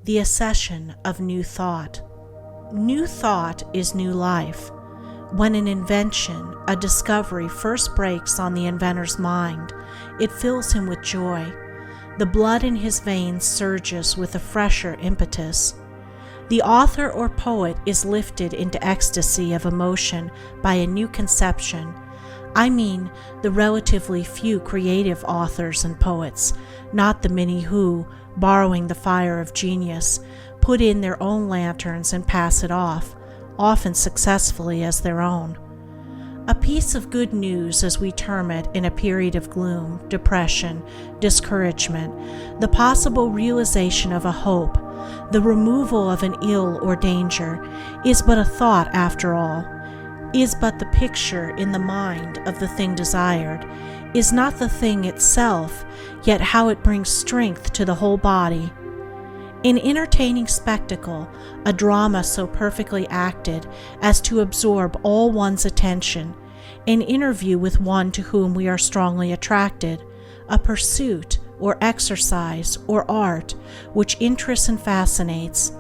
the accession of new thought. New thought is new life. When an invention, a discovery first breaks on the inventor's mind, it fills him with joy. The blood in his veins surges with a fresher impetus. The author or poet is lifted into ecstasy of emotion by a new conception. I mean the relatively few creative authors and poets, not the many who, borrowing the fire of genius, put in their own lanterns and pass it off, often successfully, as their own. A piece of good news, as we term it in a period of gloom, depression, discouragement, the possible realization of a hope, the removal of an ill or danger, is but a thought after all, is but the picture in the mind of the thing desired, is not the thing itself, yet how it brings strength to the whole body. An entertaining spectacle, a drama so perfectly acted as to absorb all one's attention, an interview with one to whom we are strongly attracted, a pursuit or exercise or art which interests and fascinates,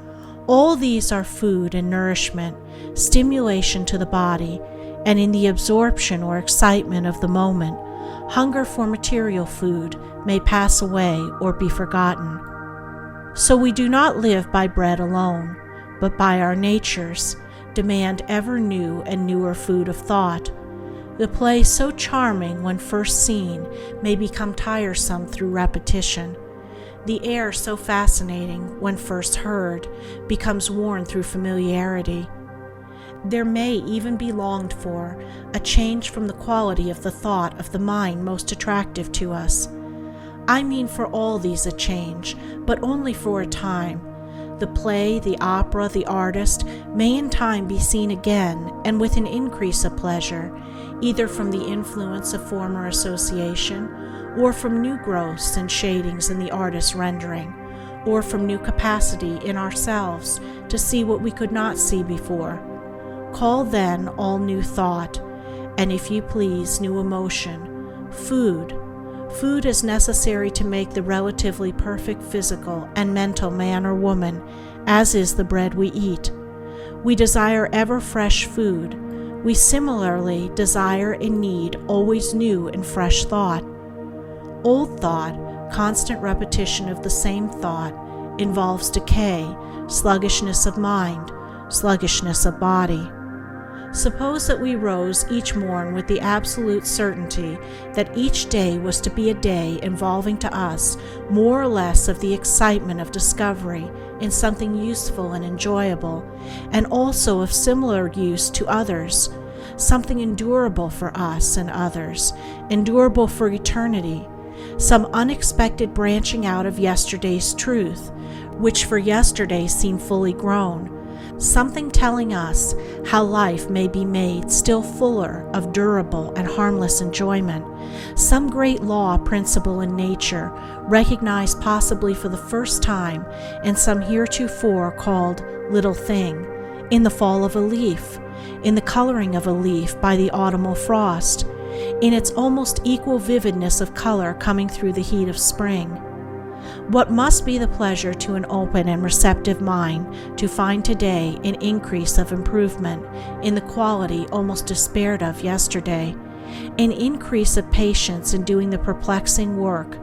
all these are food and nourishment, stimulation to the body, and in the absorption or excitement of the moment, hunger for material food may pass away or be forgotten. So we do not live by bread alone, but by our natures, demand ever new and newer food of thought. The play so charming when first seen may become tiresome through repetition. The air so fascinating when first heard becomes worn through familiarity. There may even be longed for a change from the quality of the thought of the mind most attractive to us. I mean for all these a change, but only for a time. The play, the opera, the artist may in time be seen again and with an increase of pleasure, either from the influence of former association, or from new growths and shadings in the artist's rendering, or from new capacity in ourselves to see what we could not see before. Call then all new thought, and if you please, new emotion, food. Food is necessary to make the relatively perfect physical and mental man or woman, as is the bread we eat. We desire ever fresh food. We similarly desire and need always new and fresh thought. Old thought, constant repetition of the same thought, involves decay, sluggishness of mind, sluggishness of body. Suppose that we rose each morn with the absolute certainty that each day was to be a day involving to us more or less of the excitement of discovery in something useful and enjoyable, and also of similar use to others, something endurable for us and others, endurable for eternity, some unexpected branching out of yesterday's truth, which for yesterday seemed fully grown, something telling us how life may be made still fuller of durable and harmless enjoyment, some great law principle in nature, recognized possibly for the first time in some heretofore called little thing, in the fall of a leaf, in the coloring of a leaf by the autumnal frost, in its almost equal vividness of color coming through the heat of spring. What must be the pleasure to an open and receptive mind to find today an increase of improvement in the quality almost despaired of yesterday, an increase of patience in doing the perplexing work,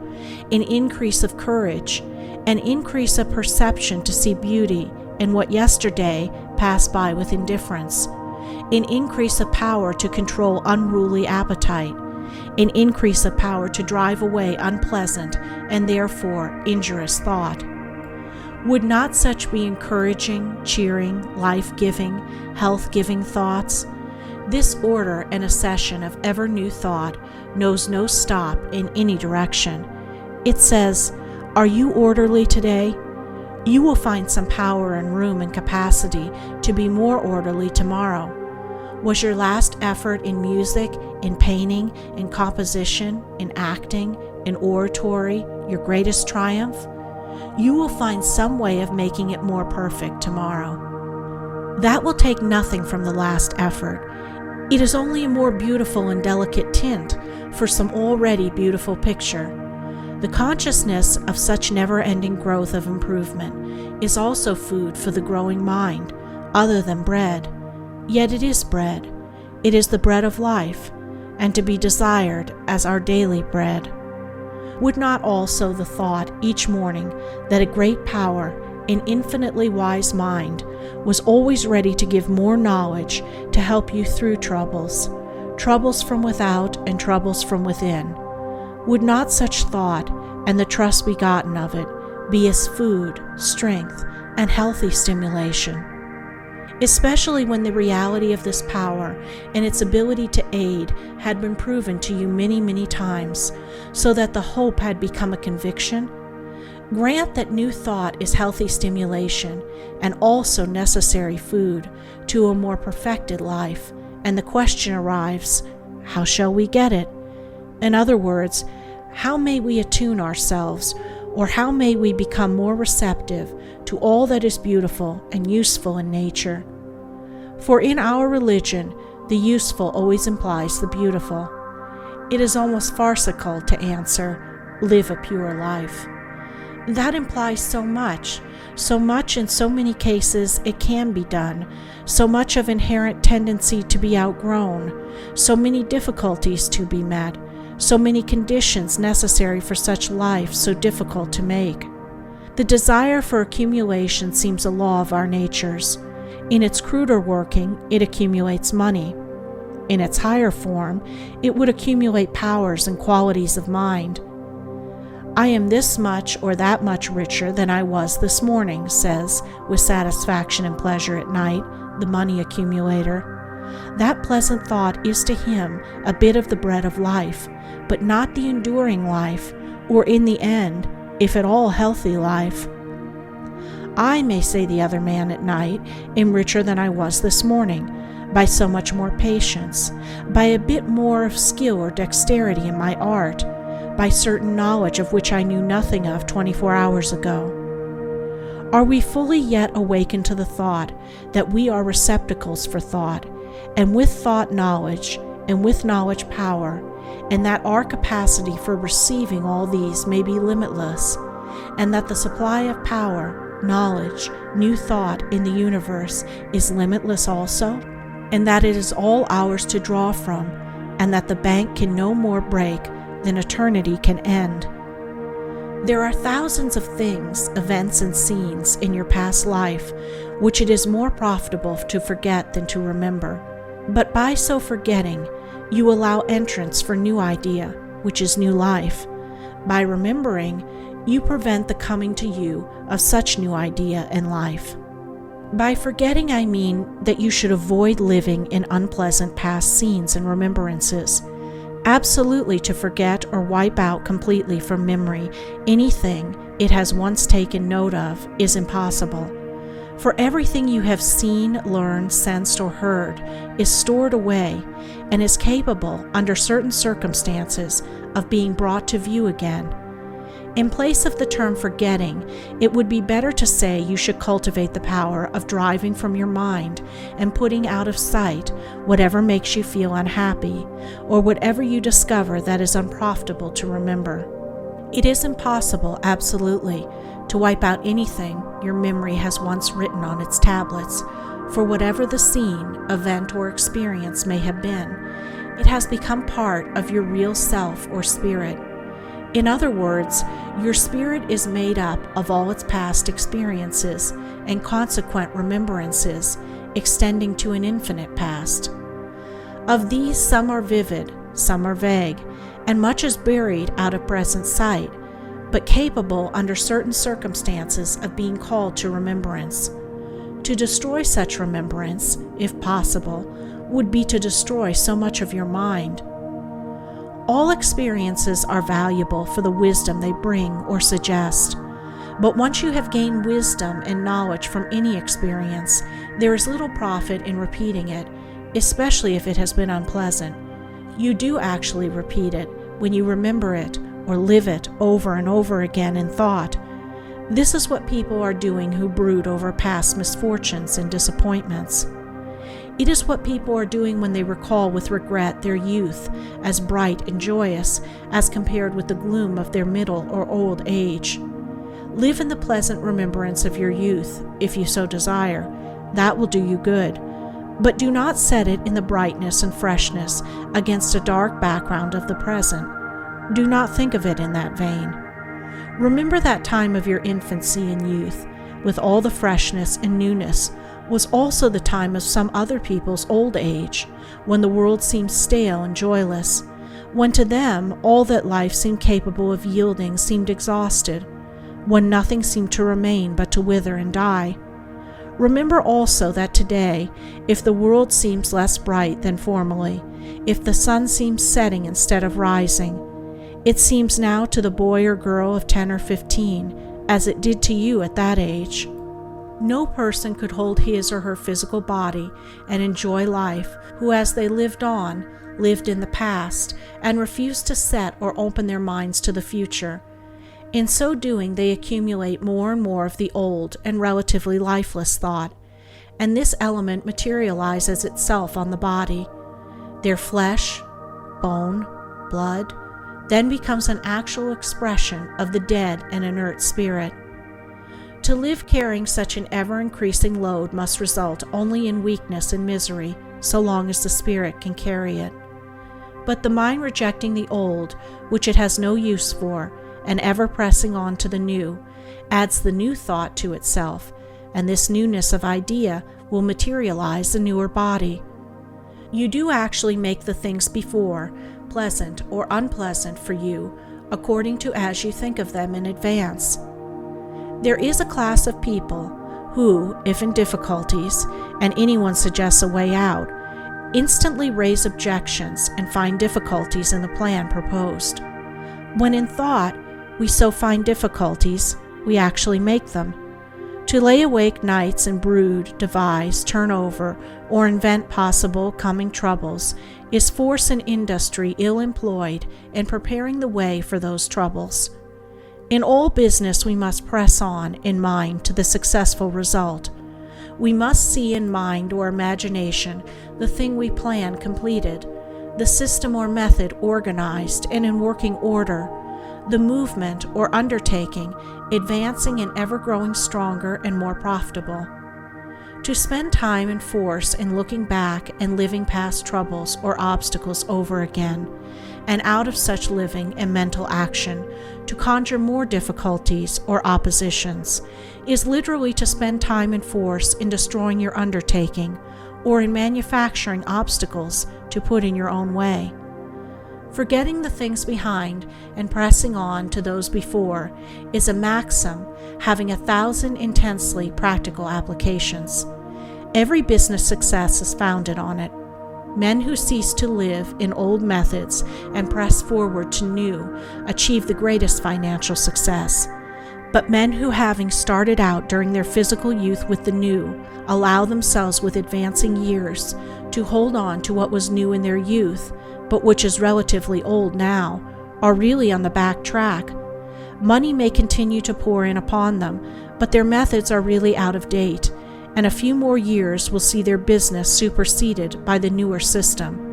an increase of courage, an increase of perception to see beauty in what yesterday passed by with indifference, an increase of power to control unruly appetite, an increase of power to drive away unpleasant and therefore injurious thought. Would not such be encouraging, cheering, life-giving, health-giving thoughts? This order and accession of ever new thought knows no stop in any direction. It says, "Are you orderly today?" You will find some power and room and capacity to be more orderly tomorrow. Was your last effort in music, in painting, in composition, in acting, in oratory your greatest triumph? You will find some way of making it more perfect tomorrow. That will take nothing from the last effort. It is only a more beautiful and delicate tint for some already beautiful picture. The consciousness of such never-ending growth of improvement is also food for the growing mind, other than bread. Yet it is bread. It is the bread of life, and to be desired as our daily bread. Would not also the thought each morning that a great power, an infinitely wise mind, was always ready to give more knowledge to help you through troubles from without and troubles from within? Would not such thought, and the trust begotten of it, be as food, strength, and healthy stimulation? Especially when the reality of this power and its ability to aid had been proven to you many, many times, so that the hope had become a conviction? Grant that new thought is healthy stimulation and also necessary food to a more perfected life, and the question arrives, how shall we get it? In other words, how may we attune ourselves, or how may we become more receptive to all that is beautiful and useful in nature? For in our religion, the useful always implies the beautiful. It is almost farcical to answer, live a pure life. That implies so much in so many cases it can be done, so much of inherent tendency to be outgrown, so many difficulties to be met, so many conditions necessary for such life so difficult to make. The desire for accumulation seems a law of our natures. In its cruder working, it accumulates money. In its higher form, it would accumulate powers and qualities of mind. I am this much or that much richer than I was this morning, says, with satisfaction and pleasure at night, the money accumulator. That pleasant thought is to him a bit of the bread of life, but not the enduring life, or in the end, if at all healthy life. I, may say the other man at night, am richer than I was this morning, by so much more patience, by a bit more of skill or dexterity in my art, by certain knowledge of which I knew nothing of 24 hours ago. Are we fully yet awakened to the thought that we are receptacles for thought, and with thought knowledge, and with knowledge power, and that our capacity for receiving all these may be limitless, and that the supply of power, knowledge, new thought in the universe is limitless also, and that it is all ours to draw from, and that the bank can no more break than eternity can end? There are thousands of things, events, and scenes in your past life which it is more profitable to forget than to remember. But by so forgetting, you allow entrance for new idea, which is new life. By remembering, you prevent the coming to you of such new idea and life. By forgetting, I mean that you should avoid living in unpleasant past scenes and remembrances. Absolutely to forget or wipe out completely from memory anything it has once taken note of is impossible. For everything you have seen, learned, sensed, or heard is stored away and is capable, under certain circumstances, of being brought to view again. In place of the term forgetting, it would be better to say you should cultivate the power of driving from your mind and putting out of sight whatever makes you feel unhappy, or whatever you discover that is unprofitable to remember. It is impossible, absolutely, to wipe out anything your memory has once written on its tablets, for whatever the scene, event, or experience may have been, it has become part of your real self or spirit. In other words, your spirit is made up of all its past experiences and consequent remembrances, extending to an infinite past. Of these, some are vivid, some are vague, and much is buried out of present sight, but capable under certain circumstances of being called to remembrance. To destroy such remembrance, if possible, would be to destroy so much of your mind. All experiences are valuable for the wisdom they bring or suggest, but once you have gained wisdom and knowledge from any experience, there is little profit in repeating it, especially if it has been unpleasant. You do actually repeat it when you remember it or live it over and over again in thought. This is what people are doing who brood over past misfortunes and disappointments. It is what people are doing when they recall with regret their youth as bright and joyous as compared with the gloom of their middle or old age. Live in the pleasant remembrance of your youth, if you so desire. That will do you good. But do not set it in the brightness and freshness against a dark background of the present. Do not think of it in that vein. Remember that time of your infancy and youth, with all the freshness and newness, was also the time of some other people's old age, when the world seemed stale and joyless, when to them all that life seemed capable of yielding seemed exhausted, when nothing seemed to remain but to wither and die. Remember also that today, if the world seems less bright than formerly, if the sun seems setting instead of rising, it seems now to the boy or girl of 10 or 15, as it did to you at that age. No person could hold his or her physical body and enjoy life who, as they lived on, lived in the past and refused to set or open their minds to the future. In so doing, they accumulate more and more of the old and relatively lifeless thought, and this element materializes itself on the body. Their flesh, bone, blood, then becomes an actual expression of the dead and inert spirit. To live carrying such an ever-increasing load must result only in weakness and misery, so long as the spirit can carry it. But the mind rejecting the old, which it has no use for, and ever pressing on to the new, adds the new thought to itself, and this newness of idea will materialize the newer body. You do actually make the things before pleasant or unpleasant for you, according to as you think of them in advance. There is a class of people who, if in difficulties, and anyone suggests a way out, instantly raise objections and find difficulties in the plan proposed. When in thought we so find difficulties, we actually make them. To lay awake nights and brood, devise, turn over, or invent possible coming troubles is force and industry ill employed in preparing the way for those troubles. In all business we must press on in mind to the successful result. We must see in mind or imagination the thing we plan completed, the system or method organized and in working order, the movement or undertaking advancing and ever growing stronger and more profitable. To spend time and force in looking back and living past troubles or obstacles over again, and out of such living and mental action to conjure more difficulties or oppositions, is literally to spend time and force in destroying your undertaking or in manufacturing obstacles to put in your own way. Forgetting the things behind and pressing on to those before is a maxim having 1,000 intensely practical applications. Every business success is founded on it. Men who cease to live in old methods and press forward to new achieve the greatest financial success. But men who, having started out during their physical youth with the new, allow themselves with advancing years to hold on to what was new in their youth, but which is relatively old now, are really on the back track. Money may continue to pour in upon them, but their methods are really out of date, and a few more years will see their business superseded by the newer system.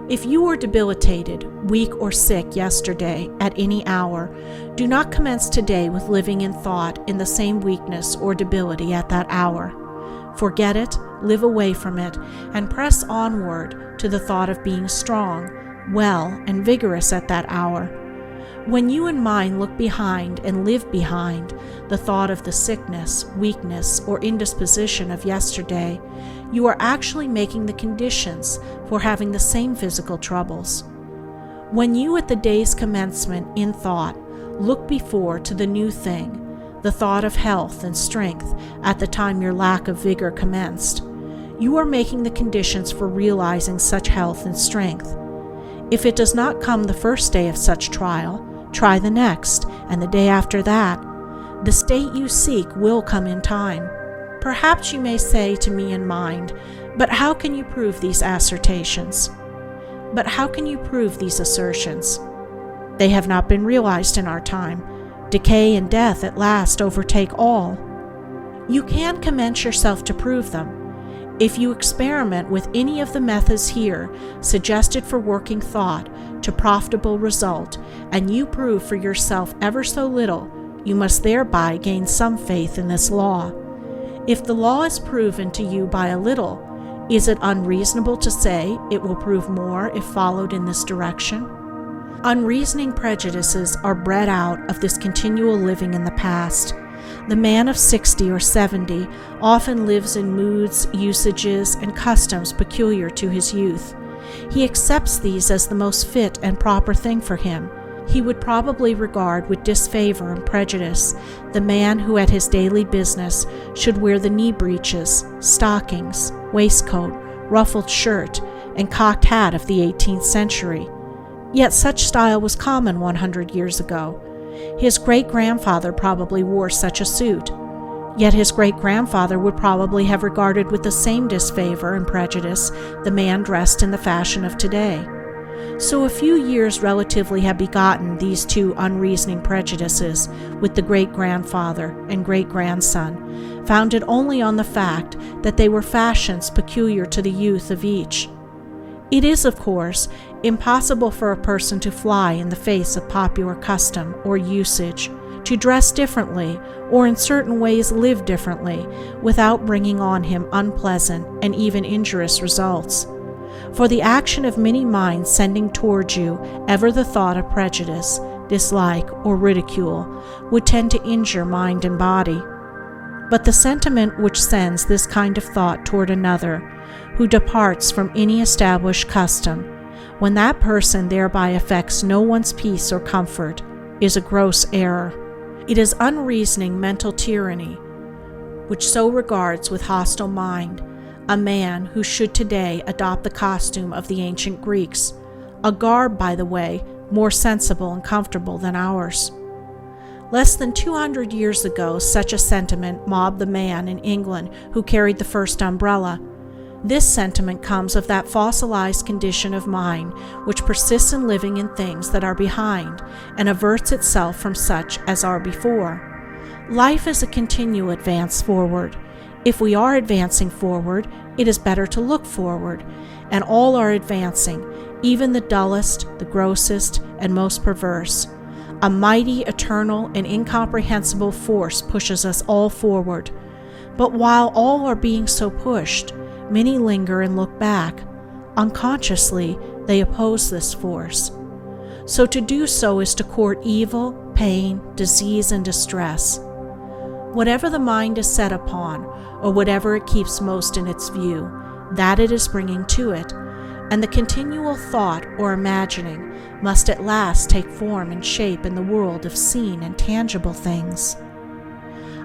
If you were debilitated, weak, or sick yesterday at any hour, do not commence today with living in thought in the same weakness or debility at that hour. Forget it, live away from it, and press onward to the thought of being strong, well, and vigorous at that hour. When you and mine look behind and live behind the thought of the sickness, weakness, or indisposition of yesterday, you are actually making the conditions for having the same physical troubles. When you at the day's commencement in thought look before to the new thing, the thought of health and strength at the time your lack of vigor commenced, you are making the conditions for realizing such health and strength. If it does not come the first day of such trial, try the next, and the day after that. The state you seek will come in time. Perhaps you may say to me in mind, but how can you prove these assertions? But how can you prove these assertions? They have not been realized in our time. Decay and death at last overtake all. You can commence yourself to prove them. If you experiment with any of the methods here suggested for working thought to profitable result, and you prove for yourself ever so little, you must thereby gain some faith in this law. If the law is proven to you by a little, is it unreasonable to say it will prove more if followed in this direction? Unreasoning prejudices are bred out of this continual living in the past. The man of 60 or 70 often lives in moods, usages, and customs peculiar to his youth. He accepts these as the most fit and proper thing for him. He would probably regard with disfavor and prejudice the man who at his daily business should wear the knee breeches, stockings, waistcoat, ruffled shirt, and cocked hat of the 18th century. Yet such style was common 100 years ago. His great-grandfather probably wore such a suit. Yet his great-grandfather would probably have regarded with the same disfavor and prejudice the man dressed in the fashion of today. So a few years relatively have begotten these two unreasoning prejudices with the great-grandfather and great-grandson, founded only on the fact that they were fashions peculiar to the youth of each. It is, of course, impossible for a person to fly in the face of popular custom or usage, to dress differently, or in certain ways live differently, without bringing on him unpleasant and even injurious results. For the action of many minds sending towards you ever the thought of prejudice, dislike, or ridicule would tend to injure mind and body. But the sentiment which sends this kind of thought toward another, who departs from any established custom, when that person thereby affects no one's peace or comfort, is a gross error. It is unreasoning mental tyranny, which so regards with hostile mind a man who should today adopt the costume of the ancient Greeks, a garb, by the way, more sensible and comfortable than ours. Less than 200 years ago, such a sentiment mobbed the man in England who carried the first umbrella. This sentiment comes of that fossilized condition of mind which persists in living in things that are behind and averts itself from such as are before. Life is a continual advance forward. If we are advancing forward, it is better to look forward, and all are advancing, even the dullest, the grossest, and most perverse. A mighty, eternal, and incomprehensible force pushes us all forward. But while all are being so pushed, many linger and look back. Unconsciously, they oppose this force. So to do so is to court evil, pain, disease, and distress. Whatever the mind is set upon, or whatever it keeps most in its view, that it is bringing to it, and the continual thought or imagining must at last take form and shape in the world of seen and tangible things.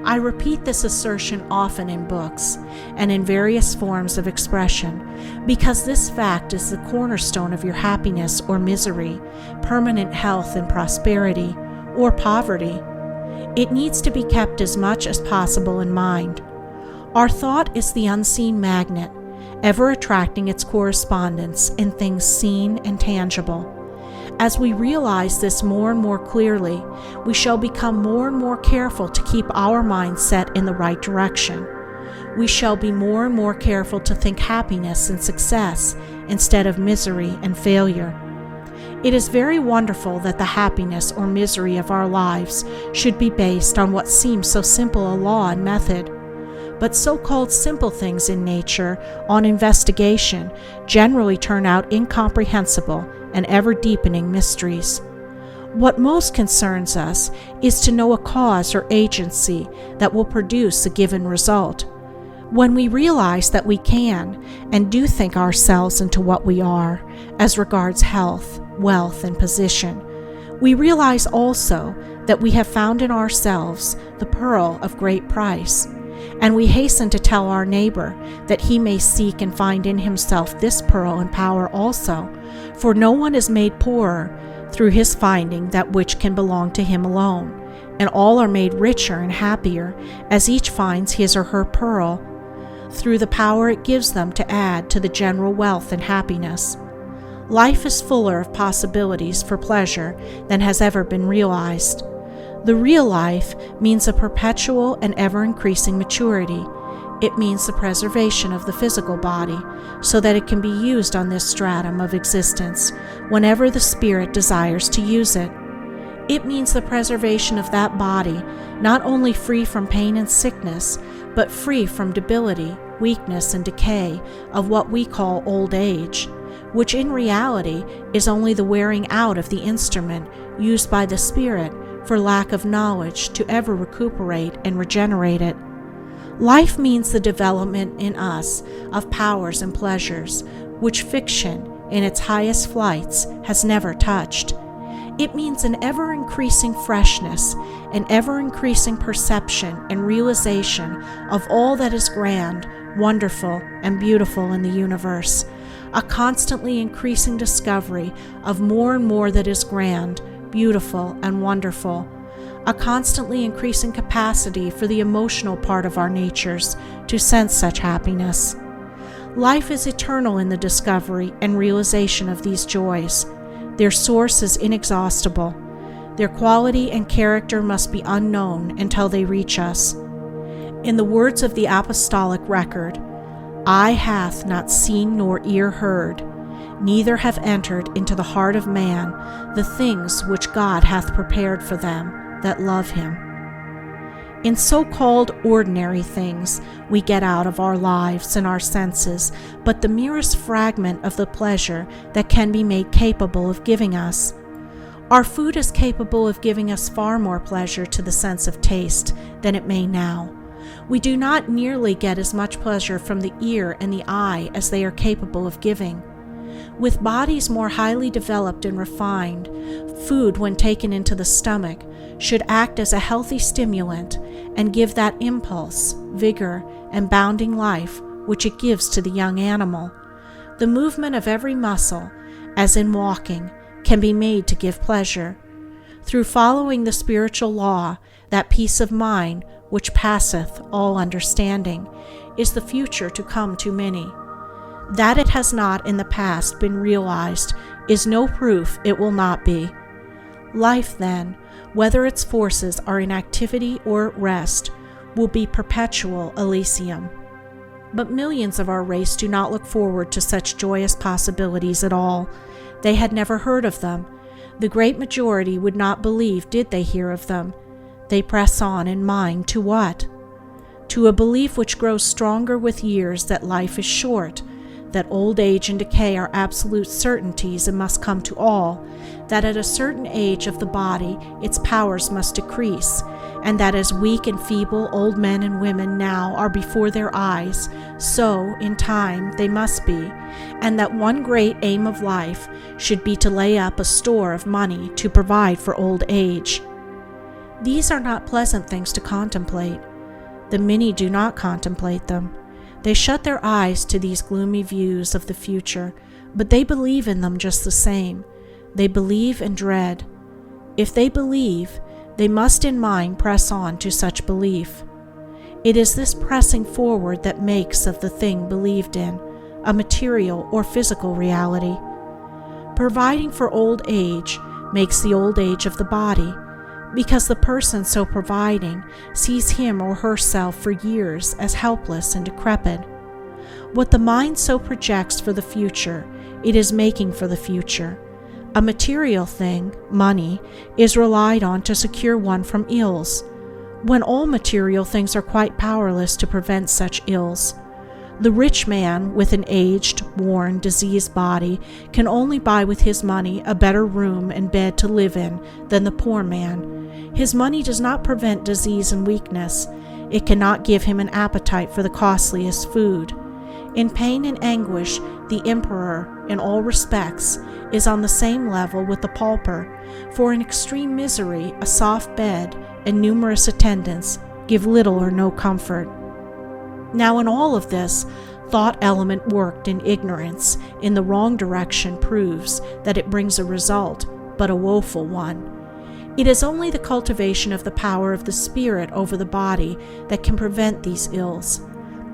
I repeat this assertion often in books and in various forms of expression, because this fact is the cornerstone of your happiness or misery, permanent health and prosperity, or poverty. It needs to be kept as much as possible in mind. Our thought is the unseen magnet, ever attracting its correspondence in things seen and tangible. As we realize this more and more clearly, we shall become more and more careful to keep our mind set in the right direction. We shall be more and more careful to think happiness and success instead of misery and failure. It is very wonderful that the happiness or misery of our lives should be based on what seems so simple a law and method. But so-called simple things in nature, on investigation, generally turn out incomprehensible and ever-deepening mysteries. What most concerns us is to know a cause or agency that will produce a given result. When we realize that we can and do think ourselves into what we are, as regards health, wealth, and position, we realize also that we have found in ourselves the pearl of great price, and we hasten to tell our neighbor that he may seek and find in himself this pearl and power also, for no one is made poorer through his finding that which can belong to him alone, and all are made richer and happier as each finds his or her pearl, through the power it gives them to add to the general wealth and happiness. Life is fuller of possibilities for pleasure than has ever been realized. The real life means a perpetual and ever-increasing maturity. It means the preservation of the physical body so that it can be used on this stratum of existence whenever the spirit desires to use it. It means the preservation of that body not only free from pain and sickness, but free from debility, weakness, and decay of what we call old age, which in reality is only the wearing out of the instrument used by the spirit for lack of knowledge to ever recuperate and regenerate it. Life means the development in us of powers and pleasures which fiction, in its highest flights, has never touched. It means an ever-increasing freshness, an ever-increasing perception and realization of all that is grand, wonderful, and beautiful in the universe, a constantly increasing discovery of more and more that is grand, beautiful, and wonderful, a constantly increasing capacity for the emotional part of our natures to sense such happiness. Life is eternal in the discovery and realization of these joys. Their source is inexhaustible. Their quality and character must be unknown until they reach us. In the words of the apostolic record, "Eye hath not seen nor ear heard, neither have entered into the heart of man the things which God hath prepared for them that love him." In so-called ordinary things, we get out of our lives and our senses but the merest fragment of the pleasure that can be made capable of giving us. Our food is capable of giving us far more pleasure to the sense of taste than it may now. We do not nearly get as much pleasure from the ear and the eye as they are capable of giving. With bodies more highly developed and refined, food, when taken into the stomach, should act as a healthy stimulant and give that impulse, vigor, and bounding life which it gives to the young animal. The movement of every muscle, as in walking, can be made to give pleasure. Through following the spiritual law, that peace of mind which passeth all understanding is the future to come to many. That it has not in the past been realized is no proof it will not be. Life, then, whether its forces are in activity or at rest, will be perpetual Elysium. But millions of our race do not look forward to such joyous possibilities at all. They had never heard of them. The great majority would not believe did they hear of them. They press on in mind to what? To a belief which grows stronger with years that life is short, that old age and decay are absolute certainties and must come to all, that at a certain age of the body its powers must decrease, and that as weak and feeble old men and women now are before their eyes, so in time they must be, and that one great aim of life should be to lay up a store of money to provide for old age. These are not pleasant things to contemplate. The many do not contemplate them. They shut their eyes to these gloomy views of the future, but they believe in them just the same. They believe and dread. If they believe, they must in mind press on to such belief. It is this pressing forward that makes of the thing believed in a material or physical reality. Providing for old age makes the old age of the body, because the person so providing sees him or herself for years as helpless and decrepit. What the mind so projects for the future, it is making for the future. A material thing, money, is relied on to secure one from ills, when all material things are quite powerless to prevent such ills. The rich man with an aged, worn, diseased body can only buy with his money a better room and bed to live in than the poor man. His money does not prevent disease and weakness. It cannot give him an appetite for the costliest food. In pain and anguish, the emperor, in all respects, is on the same level with the pauper, for in extreme misery a soft bed and numerous attendants give little or no comfort. Now in all of this, thought element worked in ignorance in the wrong direction proves that it brings a result, but a woeful one. It is only the cultivation of the power of the spirit over the body that can prevent these ills.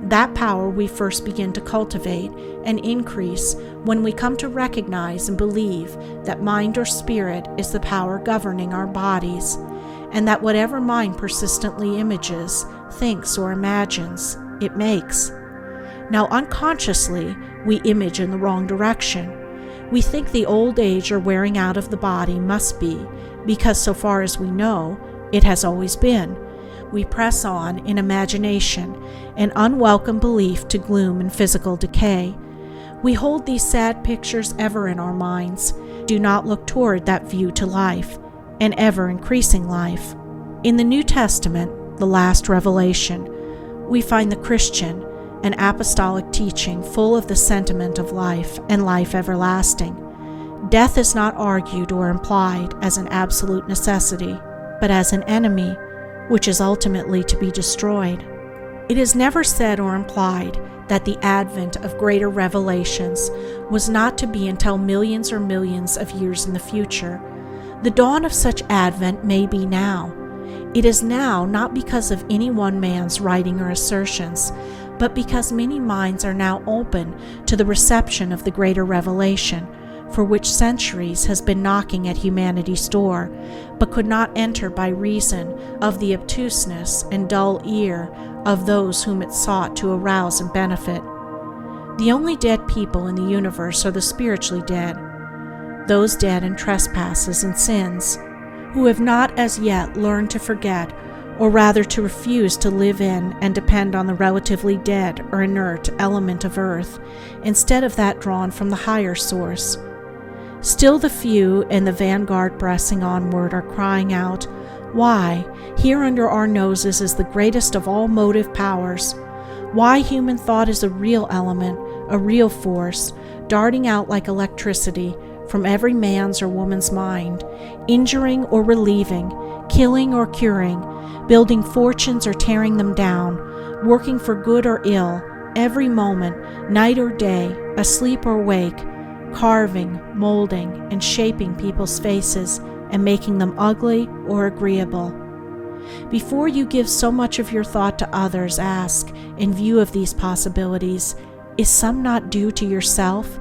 That power we first begin to cultivate and increase when we come to recognize and believe that mind or spirit is the power governing our bodies, and that whatever mind persistently images, thinks, or imagines it makes. Now, unconsciously, we image in the wrong direction. We think the old age or wearing out of the body must be, because so far as we know, it has always been. We press on in imagination, an unwelcome belief to gloom and physical decay. We hold these sad pictures ever in our minds, do not look toward that view to life, an ever-increasing life. In the New Testament, the last revelation, we find the Christian, an apostolic teaching full of the sentiment of life and life everlasting. Death is not argued or implied as an absolute necessity, but as an enemy, which is ultimately to be destroyed. It is never said or implied that the advent of greater revelations was not to be until millions or millions of years in the future. The dawn of such advent may be now. It is now not because of any one man's writing or assertions, but because many minds are now open to the reception of the greater revelation, for which centuries has been knocking at humanity's door, but could not enter by reason of the obtuseness and dull ear of those whom it sought to arouse and benefit. The only dead people in the universe are the spiritually dead, those dead in trespasses and sins, who have not as yet learned to forget, or rather to refuse to live in and depend on the relatively dead or inert element of earth, instead of that drawn from the higher source. Still the few in the vanguard pressing onward are crying out, "Why, here under our noses is the greatest of all motive powers. Why human thought is a real element, a real force, darting out like electricity from every man's or woman's mind, injuring or relieving, killing or curing, building fortunes or tearing them down, working for good or ill, every moment, night or day, asleep or awake, carving, molding, and shaping people's faces and making them ugly or agreeable." Before you give so much of your thought to others, ask, in view of these possibilities, is some not due to yourself?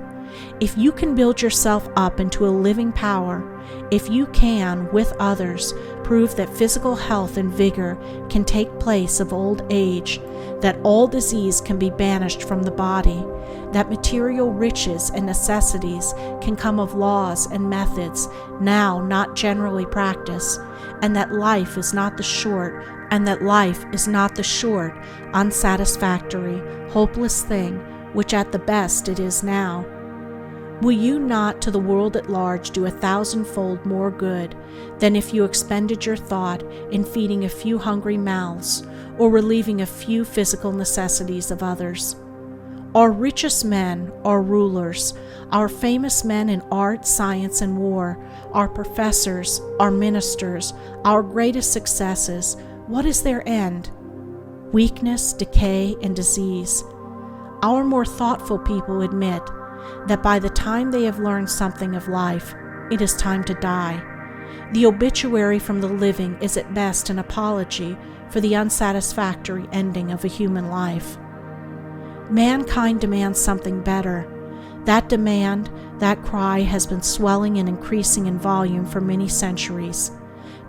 If you can build yourself up into a living power, if you can, with others, prove that physical health and vigor can take place of old age, that all disease can be banished from the body, that material riches and necessities can come of laws and methods now not generally practiced, and that life is not the short, unsatisfactory, hopeless thing, which at the best it is now, will you not to the world at large do 1,000-fold more good than if you expended your thought in feeding a few hungry mouths or relieving a few physical necessities of others? Our richest men, our rulers, our famous men in art, science, and war, our professors, our ministers, our greatest successes, what is their end? Weakness, decay, and disease. Our more thoughtful people admit that by the time they have learned something of life, it is time to die. The obituary from the living is at best an apology for the unsatisfactory ending of a human life. Mankind demands something better. That demand, that cry has been swelling and increasing in volume for many centuries.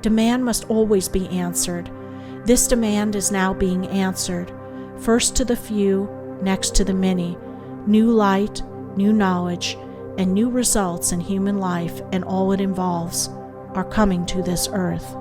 Demand must always be answered. This demand is now being answered, first to the few, next to the many. New light, new knowledge, and new results in human life and all it involves are coming to this earth.